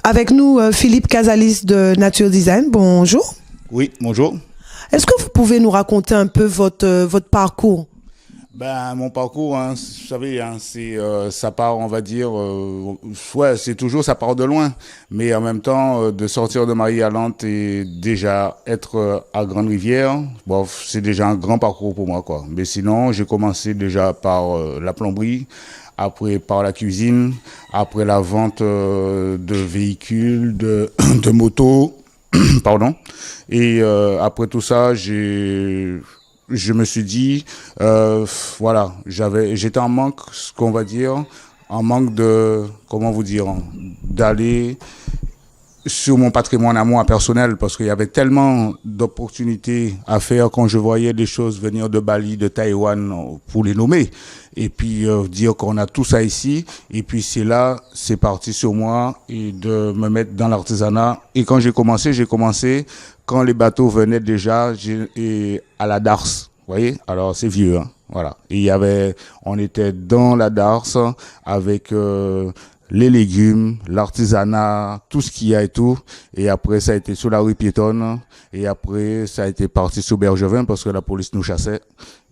Avec nous, Philippe Casalis de Nature Design. Bonjour. Oui, bonjour. Est-ce que vous pouvez nous raconter un peu votre parcours? Mon parcours, hein, vous savez, hein, ça part, on va dire, ouais, c'est toujours, ça part de loin, mais en même temps, de sortir de Marie-Galante et déjà être à Grande-Rivière, bon, c'est déjà un grand parcours pour moi, quoi. Mais sinon, j'ai commencé déjà par la plomberie, après par la cuisine, après la vente de véhicules, de motos, pardon, et après tout ça, je me suis dit, voilà, j'étais en manque, ce qu'on va dire, en manque de, comment vous dire, d'aller sur mon patrimoine à moi personnel, parce qu'il y avait tellement d'opportunités à faire quand je voyais des choses venir de Bali, de Taïwan, pour les nommer, et puis dire qu'on a tout ça ici, et puis c'est parti sur moi, et de me mettre dans l'artisanat. Et quand j'ai commencé quand les bateaux venaient déjà à la darse, vous voyez, alors c'est vieux, hein, voilà. Et on était dans la darse avec les légumes, l'artisanat, tout ce qu'il y a et tout. Et après, ça a été sur la rue piétonne. Et après, ça a été parti sur Bergevin parce que la police nous chassait.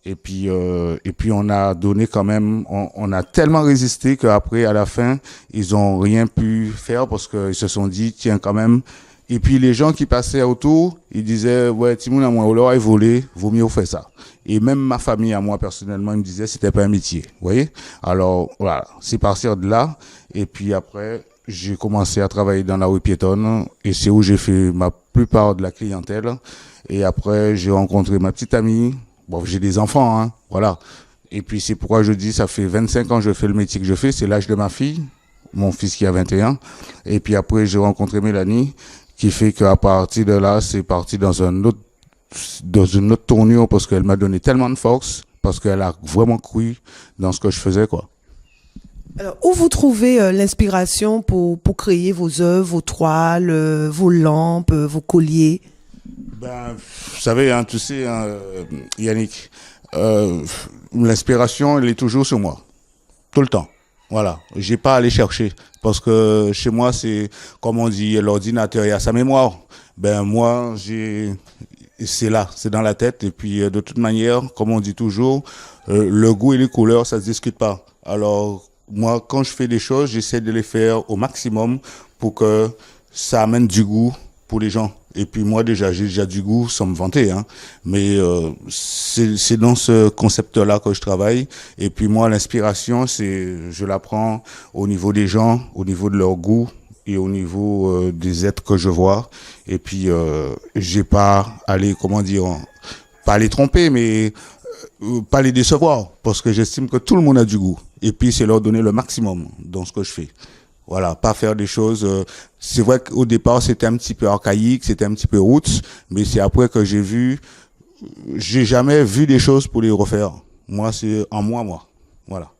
Et puis on a donné quand même, on a tellement résisté qu'après, à la fin, ils ont rien pu faire parce qu'ils se sont dit, tiens, quand même. Et puis les gens qui passaient autour, ils disaient, ouais, Timoun, à moi, on leur a volé, vaut mieux faire ça. Et même ma famille, à moi, personnellement, ils me disaient, c'était pas un métier. Vous voyez? Alors, voilà. C'est partir de là. Et puis après, j'ai commencé à travailler dans la rue piétonne. Et c'est où j'ai fait ma plupart de la clientèle. Et après, j'ai rencontré ma petite amie. Bon, j'ai des enfants, hein. Voilà. Et puis, c'est pourquoi je dis, ça fait 25 ans que je fais le métier que je fais. C'est l'âge de ma fille. Mon fils qui a 21. Et puis après, j'ai rencontré Mélanie, qui fait qu'à partir de là, c'est parti dans une autre tournure parce qu'elle m'a donné tellement de force, parce qu'elle a vraiment cru dans ce que je faisais, quoi. Alors, où vous trouvez l'inspiration pour créer vos œuvres, vos toiles, vos lampes, vos colliers? Vous savez, hein, tu sais, hein, Yannick, l'inspiration, elle est toujours sur moi. Tout le temps. Voilà. J'ai pas à aller chercher. Parce que chez moi, c'est, comme on dit, l'ordinateur, il y a sa mémoire. Moi, c'est là, c'est dans la tête. Et puis, de toute manière, comme on dit toujours, le goût et les couleurs, ça se discute pas. Alors, moi, quand je fais des choses, j'essaie de les faire au maximum pour que ça amène du goût pour les gens. Et puis moi j'ai déjà du goût sans me vanter, hein. Mais c'est dans ce concept-là que je travaille. Et puis moi l'inspiration, je la prends au niveau des gens, au niveau de leur goût et au niveau des êtres que je vois. Et puis j'ai pas aller pas les tromper, mais pas les décevoir, parce que j'estime que tout le monde a du goût. Et puis c'est leur donner le maximum dans ce que je fais. Voilà, pas faire des choses. C'est vrai qu'au départ c'était un petit peu archaïque, c'était un petit peu roots, mais c'est après que j'ai jamais vu des choses pour les refaire. Moi, c'est en moi. Voilà.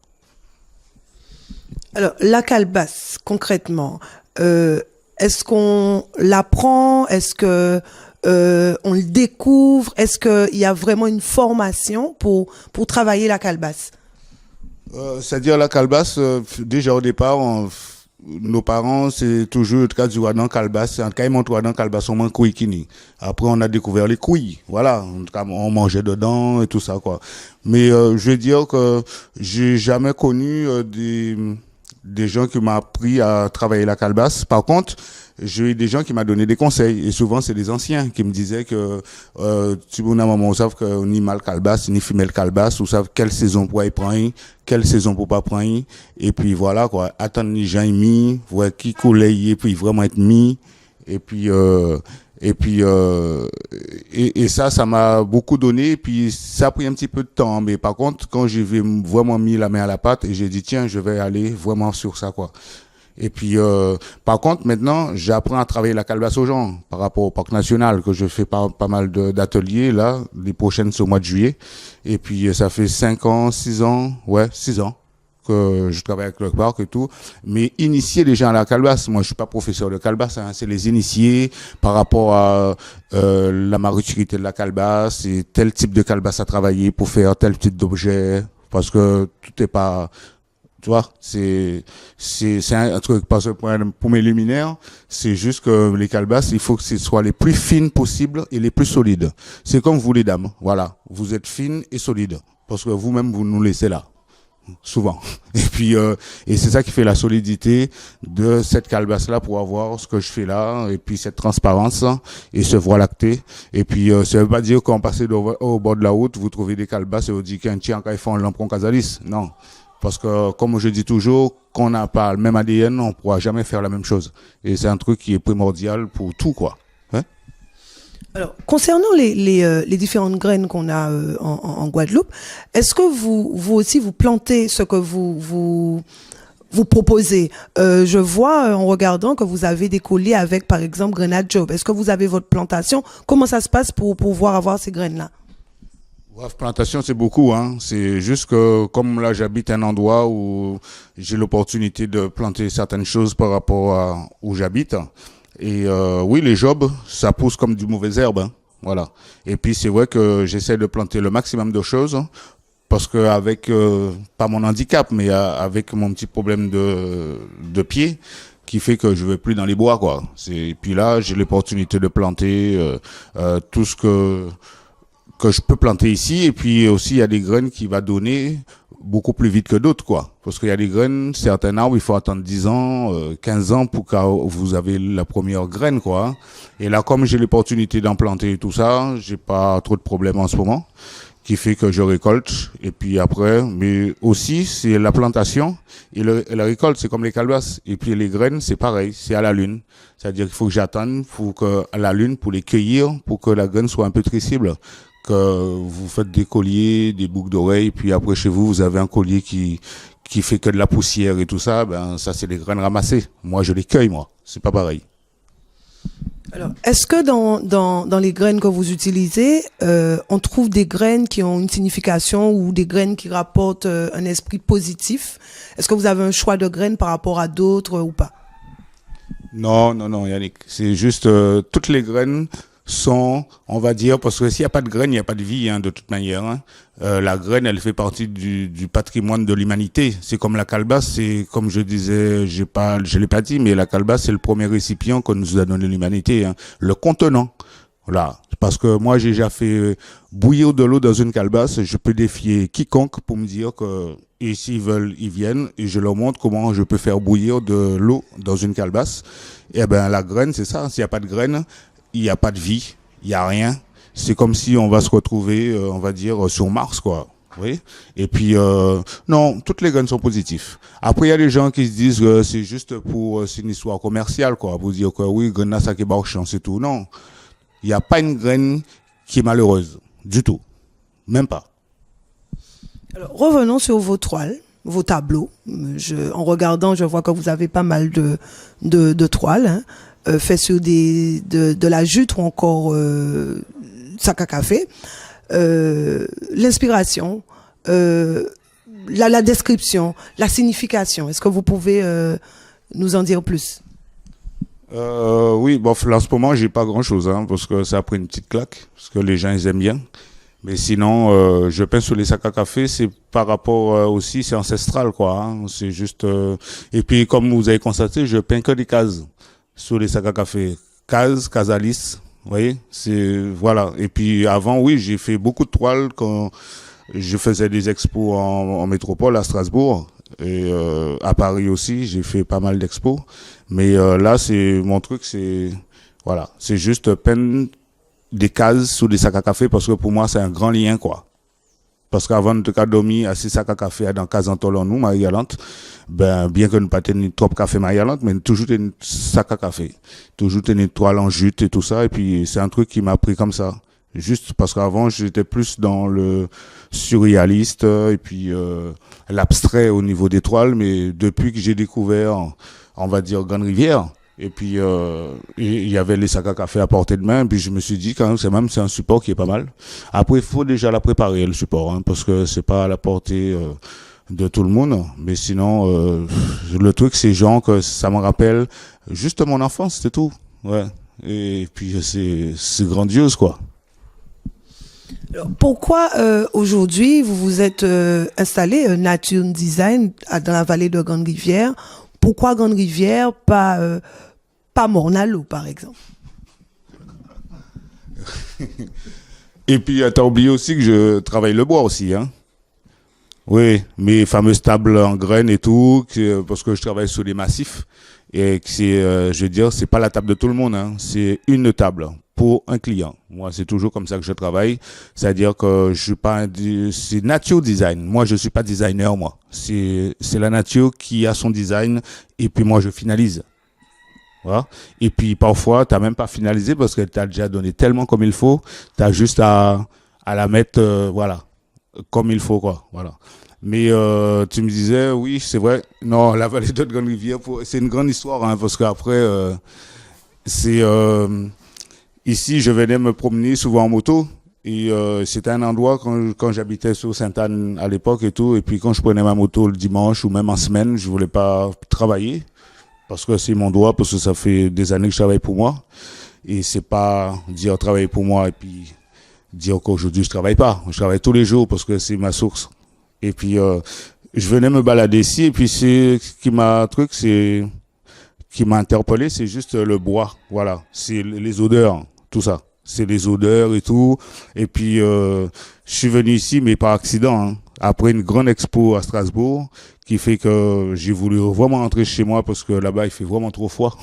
Alors, la calebasse, concrètement, est-ce qu'on l'apprend? Est-ce que on le découvre? Est-ce qu'il y a vraiment une formation pour travailler la calebasse? C'est-à-dire la calebasse, déjà au départ, nos parents, c'est toujours, en tout cas, du dans calebasse, en tout cas, ils m'ont dans calebasse, on mange couille kini. Après, on a découvert les couilles. Voilà. En tout cas, on mangeait dedans et tout ça, quoi. Mais, je veux dire que j'ai jamais connu, des gens qui m'ont appris à travailler la calebasse. Par contre, j'ai eu des gens qui m'ont donné des conseils. Et souvent, c'est des anciens qui me disaient que, tu vois, maman, on savent que ni mal calebasse, ni femelle calebasse, on savent quelle saison pour y prendre, quelle saison pour pas prendre. Et puis voilà, quoi. Attendre les gens mis, voir qui coulait, et puis vraiment être mis. Et puis, et ça m'a beaucoup donné. Et puis, ça a pris un petit peu de temps. Mais par contre, quand j'ai vraiment mis la main à la pâte, et j'ai dit, tiens, je vais aller vraiment sur ça, quoi. Et puis, par contre, maintenant, j'apprends à travailler la calebasse aux gens par rapport au parc national, que je fais pas mal d'ateliers, là. Les prochaines, c'est au mois de juillet. Et puis, ça fait 6 ans que je travaille avec le parc et tout. Mais initier les gens à la calebasse, moi, je suis pas professeur de calebasse, hein, c'est les initier par rapport à, la maturité de la calebasse et tel type de calebasse à travailler pour faire tel type d'objet. Parce que Tu vois, c'est un truc, parce que pour mes luminaires, c'est juste que les calebasses, il faut que ce soit les plus fines possibles et les plus solides. C'est comme vous les dames, voilà. Vous êtes fines et solides. Parce que vous-même, vous nous laissez là. Souvent. Et puis, et c'est ça qui fait la solidité de cette calebasse-là pour avoir ce que je fais là, et puis cette transparence, et ce voie lacté. Et puis, ça veut pas dire qu'en passant au bord de la route, vous trouvez des calebasses et vous dites qu'un tien, quand ils font un lampron casalis. Non. Parce que, comme je dis toujours, qu'on n'a pas le même ADN, on pourra jamais faire la même chose. Et c'est un truc qui est primordial pour tout, quoi. Hein? Alors, concernant les différentes graines qu'on a en Guadeloupe, est-ce que vous aussi vous plantez ce que vous proposez? Je vois en regardant que vous avez des colliers avec, par exemple, Grenade Job. Est-ce que vous avez votre plantation? Comment ça se passe pour pouvoir avoir ces graines-là? Bref, plantation, c'est beaucoup, hein. C'est juste que, comme là, j'habite un endroit où j'ai l'opportunité de planter certaines choses par rapport à où j'habite. Et oui, les jobs, ça pousse comme du mauvais herbe, hein. Voilà. Et puis c'est vrai que j'essaie de planter le maximum de choses parce que avec pas mon handicap, mais avec mon petit problème de pied qui fait que je vais plus dans les bois, quoi. Et puis là, j'ai l'opportunité de planter tout ce que je peux planter ici. Et puis aussi, il y a des graines qui va donner beaucoup plus vite que d'autres, quoi. Parce qu'il y a des graines, certains arbres, il faut attendre 10 ans, 15 ans pour que vous avez la première graine, quoi. Et là, comme j'ai l'opportunité d'en planter et tout ça, j'ai pas trop de problèmes en ce moment, qui fait que je récolte. Et puis après, mais aussi, c'est la plantation et la récolte, c'est comme les calebasses. Et puis les graines, c'est pareil, c'est à la lune. C'est-à-dire qu'il faut que j'attende à la lune pour les cueillir, pour que la graine soit un peu trissible. Que vous faites des colliers, des boucles d'oreilles, puis après chez vous, vous avez un collier qui fait que de la poussière et tout ça, ben ça c'est des graines ramassées. Moi je les cueille, moi. C'est pas pareil. Alors, est-ce que dans les graines que vous utilisez, on trouve des graines qui ont une signification ou des graines qui rapportent un esprit positif? Est-ce que vous avez un choix de graines par rapport à d'autres ou pas? Non, Yannick. C'est juste toutes les graines sont, on va dire, parce que s'il n'y a pas de graine, il n'y a pas de vie, hein, de toute manière. Hein. La graine, elle fait partie du patrimoine de l'humanité. C'est comme la calebasse, c'est comme je disais, je l'ai pas dit, mais la calebasse, c'est le premier récipient que nous a donné l'humanité, hein, le contenant. Voilà. Parce que moi, j'ai déjà fait bouillir de l'eau dans une calebasse. Je peux défier quiconque pour me dire que, et s'ils veulent, ils viennent, et je leur montre comment je peux faire bouillir de l'eau dans une calebasse. Et ben, la graine, c'est ça. S'il n'y a pas de graine, il n'y a pas de vie, il n'y a rien. C'est comme si on va se retrouver, on va dire, sur Mars, quoi. Oui. Et puis, non, toutes les graines sont positives. Après, il y a des gens qui se disent que c'est juste c'est une histoire commerciale, quoi. Pour dire que oui, graine ça qui est barchant, c'est tout. Non. Il n'y a pas une graine qui est malheureuse. Du tout. Même pas. Alors, revenons sur vos toiles, vos tableaux. En regardant, je vois que vous avez pas mal de toiles, hein. Fait sur de la jute ou encore sac à café. L'inspiration, la description, la signification. Est-ce que vous pouvez nous en dire plus? Oui, bon, là, en ce moment, j'ai pas grand-chose, hein, parce que ça a pris une petite claque, parce que les gens, ils aiment bien. Mais sinon, je peins sur les sacs à café, c'est par rapport aussi, c'est ancestral, quoi. Hein, c'est juste. Et puis, comme vous avez constaté, je peins que des cases sur les sacs à café. Cases, casalis, vous voyez, voilà. Et puis avant, oui, j'ai fait beaucoup de toiles quand je faisais des expos en métropole à Strasbourg et à Paris aussi, j'ai fait pas mal d'expos. Mais là, c'est mon truc, voilà, c'est juste peindre des cases sur des sacs à café parce que pour moi, c'est un grand lien, quoi. Parce qu'avant de cas dormir à 6 sacs à café dans Casantol en nous, Marie-Galante, ben, bien que nous pas tenions trop café Marie-Galante, mais toujours une sac à café. Toujours une toile en jute et tout ça. Et puis, c'est un truc qui m'a pris comme ça. Juste parce qu'avant, j'étais plus dans le surréaliste et puis, l'abstrait au niveau des toiles. Mais depuis que j'ai découvert, on va dire, Grande Rivière, et puis il y avait les sacs à café à portée de main, puis je me suis dit quand même c'est un support qui est pas mal. Après il faut déjà la préparer le support, hein, parce que c'est pas à la portée de tout le monde, mais sinon le truc c'est genre que ça me rappelle juste mon enfance, c'est tout. Ouais. Et puis c'est grandiose, quoi. Pourquoi aujourd'hui vous vous êtes installé Nature Design dans la vallée de Grande-Rivière? Pourquoi Grande-Rivière, pas Morne-à-l'Eau, par exemple? Et puis, t'as oublié aussi que je travaille le bois aussi, hein. Oui, mes fameuses tables en graines et tout, parce que je travaille sur des massifs. Et que c'est, je veux dire, c'est pas la table de tout le monde, hein. C'est une table pour un client. Moi, c'est toujours comme ça que je travaille. C'est-à-dire que je suis pas c'est nature design. Moi, je suis pas designer, moi. C'est la nature qui a son design et puis moi, je finalise. Voilà. Et puis, parfois, t'as même pas finalisé parce que t'as déjà donné tellement comme il faut. T'as juste à la mettre, voilà, comme il faut, quoi. Voilà. Mais tu me disais, oui, c'est vrai. Non, la vallée de Grande-Rivière, c'est une grande histoire, hein, parce qu'après, c'est ici, je venais me promener souvent en moto. Et c'était un endroit quand j'habitais sur Sainte-Anne à l'époque et tout. Et puis quand je prenais ma moto le dimanche ou même en semaine, je voulais pas travailler parce que c'est mon droit, parce que ça fait des années que je travaille pour moi. Et c'est pas dire travailler pour moi et puis dire qu'aujourd'hui je travaille pas. Je travaille tous les jours parce que c'est ma source. Et puis je venais me balader ici et puis c'est ce qui m'a interpellé, c'est juste le bois. Voilà, c'est les odeurs, tout ça. C'est les odeurs et tout. Et puis je suis venu ici mais par accident, hein, après une grande expo à Strasbourg qui fait que j'ai voulu vraiment rentrer chez moi parce que là-bas il fait vraiment trop froid.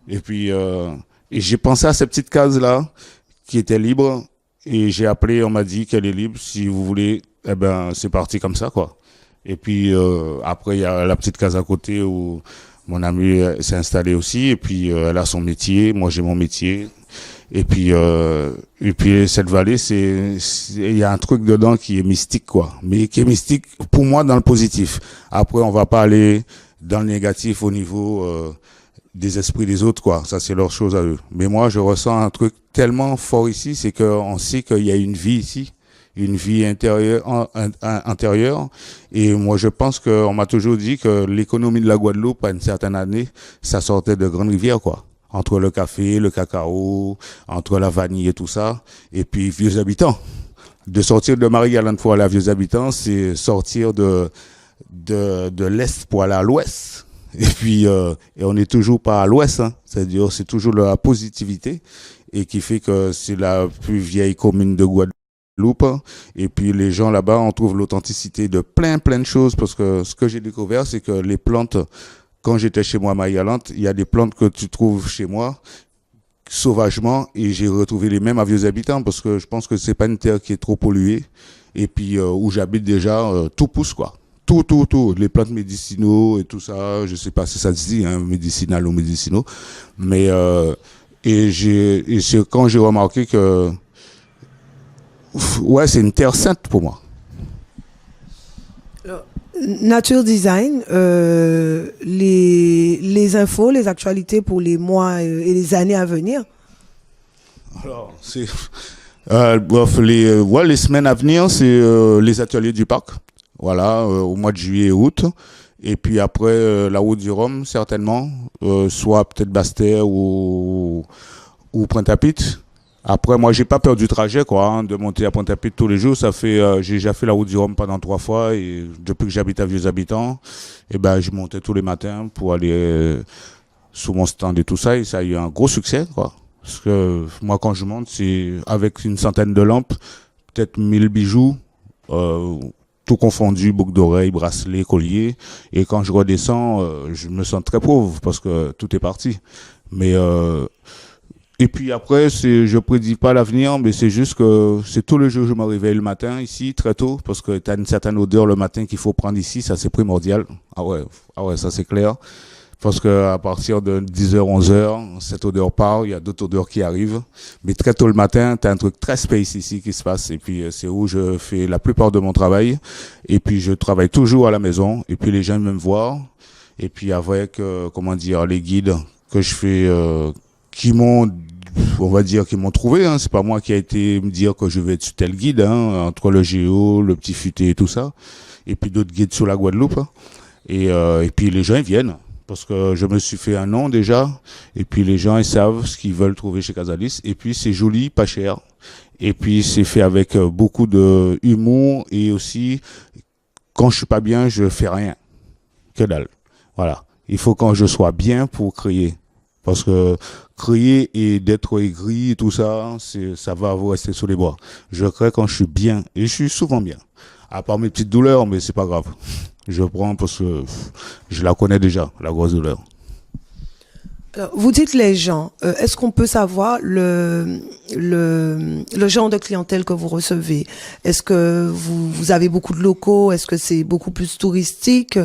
Et puis et j'ai pensé à cette petite case là qui était libre. Et j'ai appelé, on m'a dit qu'elle est libre, si vous voulez, eh ben c'est parti comme ça, quoi. Et puis après il y a la petite case à côté où mon ami s'est installé aussi, et puis elle a son métier, moi j'ai mon métier. Et puis cette vallée, il y a un truc dedans qui est mystique, quoi. Mais qui est mystique pour moi dans le positif. Après on va pas aller dans le négatif au niveau des esprits des autres, quoi. Ça, c'est leur chose à eux. Mais moi, je ressens un truc tellement fort ici, c'est qu'on sait qu'il y a une vie ici, une vie intérieure. Et moi, je pense qu'on m'a toujours dit que l'économie de la Guadeloupe, à une certaine année, ça sortait de Grande-Rivière, quoi. Entre le café, le cacao, entre la vanille et tout ça. Et puis, vieux habitants. De sortir de Marie-Galante pour aller à vieux habitants, c'est sortir de l'Est pour aller à l'Ouest. Et puis, et on n'est toujours pas à l'ouest, hein. C'est-à-dire, c'est toujours la positivité et qui fait que c'est la plus vieille commune de Guadeloupe. Et puis, les gens là-bas, on trouve l'authenticité de plein de choses parce que ce que j'ai découvert, c'est que les plantes, quand j'étais chez moi à Marie-Galante, il y a des plantes que tu trouves chez moi sauvagement et j'ai retrouvé les mêmes à vieux habitants parce que je pense que c'est pas une terre qui est trop polluée et puis où j'habite déjà, tout pousse, quoi. Tout, les plantes médicinaux et tout ça, je sais pas si ça se dit, hein, médicinal ou médicinaux, mais et c'est quand j'ai remarqué que ouais, c'est une terre sainte pour moi. Nature Design, les infos, les actualités pour les mois et les années à venir. Alors, c'est les semaines à venir, c'est les ateliers du parc. Voilà, au mois de juillet et août. Et puis après, la route du Rhum, certainement. Soit peut-être Basse-Terre ou Pointe-à-Pitre. Après, moi, j'ai pas peur du trajet, quoi, hein, de monter à Pointe-à-Pitre tous les jours. Ça fait, j'ai déjà fait la route du Rhum pendant 3 fois. Et depuis que j'habite à Vieux-Habitants, et ben, je montais tous les matins pour aller sous mon stand et tout ça. Et ça a eu un gros succès, quoi. Parce que moi, quand je monte, c'est avec une centaine de lampes, peut-être 1000 bijoux, tout confondu, boucles d'oreilles, bracelets, colliers. Et quand je redescends, je me sens très pauvre parce que tout est parti. Mais et puis après, je prédis pas l'avenir, mais c'est juste que c'est tous les jours je me réveille le matin ici très tôt parce que t'as une certaine odeur le matin qu'il faut prendre ici, ça c'est primordial. Ah ouais, ça c'est clair. Parce que à partir de 10h, 11h, cette odeur part, il y a d'autres odeurs qui arrivent. Mais très tôt le matin, t'as un truc très space ici qui se passe. Et puis, c'est où je fais la plupart de mon travail. Et puis, je travaille toujours à la maison. Et puis, les gens viennent me voir. Et puis, avec, les guides que je fais, qui m'ont trouvé, hein. C'est pas moi qui a été me dire que je vais être tel guide, hein, entre le Géo, le Petit Futé et tout ça. Et puis, d'autres guides sur la Guadeloupe. Et puis, les gens, ils viennent. Parce que je me suis fait un nom déjà, et puis les gens ils savent ce qu'ils veulent trouver chez Casalis, et puis c'est joli, pas cher, Et puis c'est fait avec beaucoup de humour et aussi quand je suis pas bien, je fais rien. Que dalle. Voilà. Il faut quand je sois bien pour créer. Parce que créer et d'être aigri et tout ça, ça va vous rester sous les bras. Je crée quand je suis bien. Et je suis souvent bien. À part mes petites douleurs, mais c'est pas grave. Je prends parce que je la connais déjà, la grosse douleur. Alors, vous dites les gens. Est-ce qu'on peut savoir le genre de clientèle que vous recevez? Est-ce que vous avez beaucoup de locaux? Est-ce que c'est beaucoup plus touristique?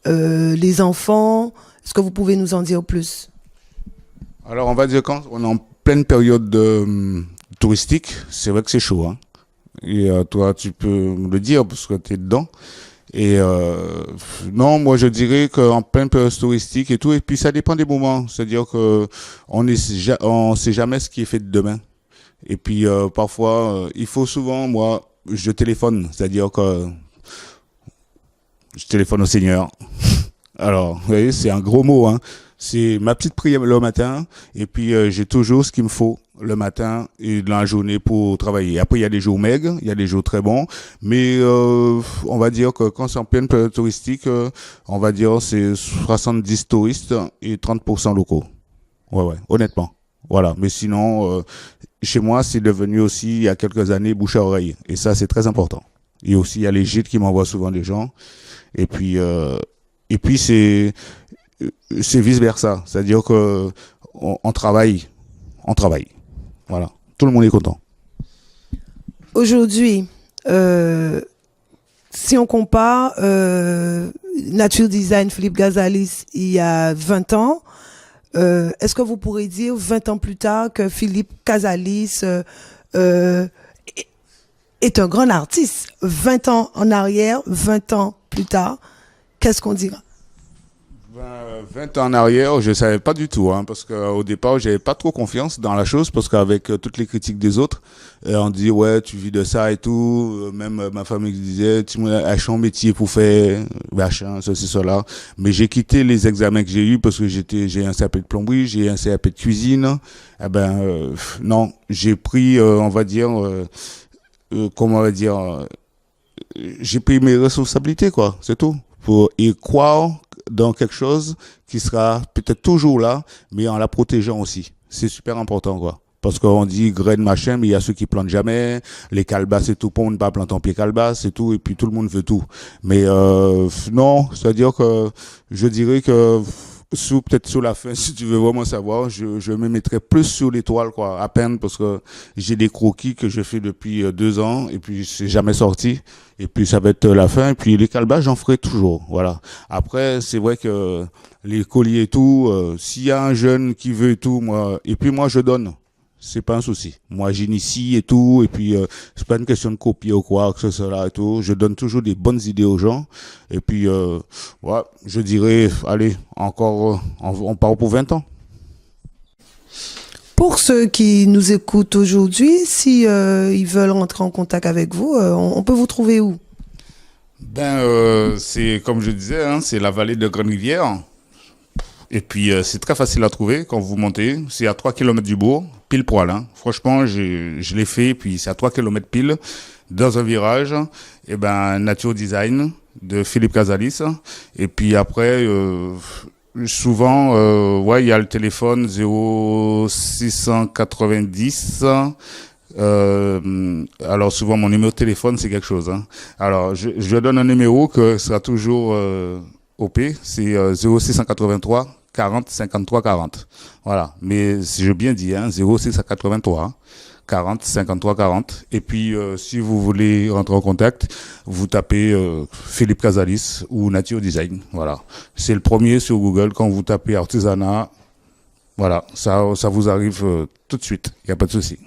Les enfants? Est-ce que vous pouvez nous en dire plus? Alors, on va dire quand on est en pleine période touristique, c'est vrai que c'est chaud, hein. Et toi, tu peux me le dire parce que tu es dedans. Et non, moi je dirais qu'en pleine période touristique et tout, et puis ça dépend des moments. C'est-à-dire que on sait jamais ce qui est fait de demain. Et puis parfois, il faut souvent, moi, je téléphone. C'est-à-dire que je téléphone au Seigneur. Alors, vous voyez, c'est un gros mot, hein. C'est ma petite prière le matin, et puis j'ai toujours ce qu'il me faut le matin et dans la journée pour travailler. Après, il y a des jours maigres, il y a des jours très bons, mais on va dire que quand c'est en pleine période touristique, on va dire c'est 70 touristes et 30% locaux. Ouais, honnêtement. Voilà. Mais sinon, chez moi, c'est devenu aussi, il y a quelques années, bouche à oreille. Et ça, c'est très important. Et aussi, il y a les gîtes qui m'envoient souvent des gens. Et puis c'est vice versa. C'est-à-dire que on travaille. Voilà. Tout le monde est content. Aujourd'hui, si on compare Nature Design Philippe Gazalis il y a 20 ans, est-ce que vous pourrez dire 20 ans plus tard que Philippe Gazalis est un grand artiste? 20 ans en arrière, 20 ans plus tard, qu'est-ce qu'on dira? 20 ans en arrière, je savais pas du tout, hein, parce qu'au départ, j'avais pas trop confiance dans la chose, parce qu'avec toutes les critiques des autres, on dit ouais, tu vis de ça et tout. Même ma famille disait, tu as un métier pour faire machin, ceci, cela. Mais j'ai quitté les examens que j'ai eus parce que j'ai un CAP de plomberie, j'ai un CAP de cuisine. Eh ben non, j'ai pris, on va dire, comment on va dire, j'ai pris mes responsabilités, quoi. C'est tout. Pour y croire dans quelque chose qui sera peut-être toujours là, mais en la protégeant aussi. C'est super important, quoi. Parce qu'on dit graines machin, mais il y a ceux qui plantent jamais, les calebasses et tout, pour ne pas planter en pied calebasse et tout, et puis tout le monde veut tout. Mais non, c'est-à-dire que je dirais que peut-être sur la fin, si tu veux vraiment savoir, je me mettrai plus sur l'étoile, quoi, à peine, parce que j'ai des croquis que je fais depuis 2 ans, et puis c'est jamais sorti, et puis ça va être la fin, et puis les calebasses, j'en ferai toujours, voilà. Après, c'est vrai que les colliers et tout, s'il y a un jeune qui veut et tout, moi, et puis moi, je donne. C'est pas un souci. Moi, j'initie et tout, et puis c'est pas une question de copier ou quoi, que ce soit là et tout. Je donne toujours des bonnes idées aux gens, et puis ouais, je dirais, allez, encore, on part pour 20 ans. Pour ceux qui nous écoutent aujourd'hui, si ils veulent rentrer en contact avec vous, on peut vous trouver où? C'est comme je disais, hein, c'est la vallée de Grande-Rivière. Et puis, c'est très facile à trouver quand vous montez. C'est à 3 km du bourg, pile poil, hein. Franchement, je l'ai fait, puis c'est à 3 km pile, dans un virage. Et ben, Nature Design de Philippe Gazalis. Et puis après, souvent, ouais, il y a le téléphone 0690. Alors souvent, mon numéro de téléphone, c'est quelque chose, hein. Alors, je donne un numéro que sera toujours OP, c'est 0683 40 53 40. Voilà. Mais si j'ai bien dit, hein, 0683 40 53 40. Et puis, si vous voulez rentrer en contact, vous tapez Philippe Gazalis ou Nature Design. Voilà. C'est le premier sur Google. Quand vous tapez artisanat, voilà, ça vous arrive tout de suite. Il n'y a pas de souci.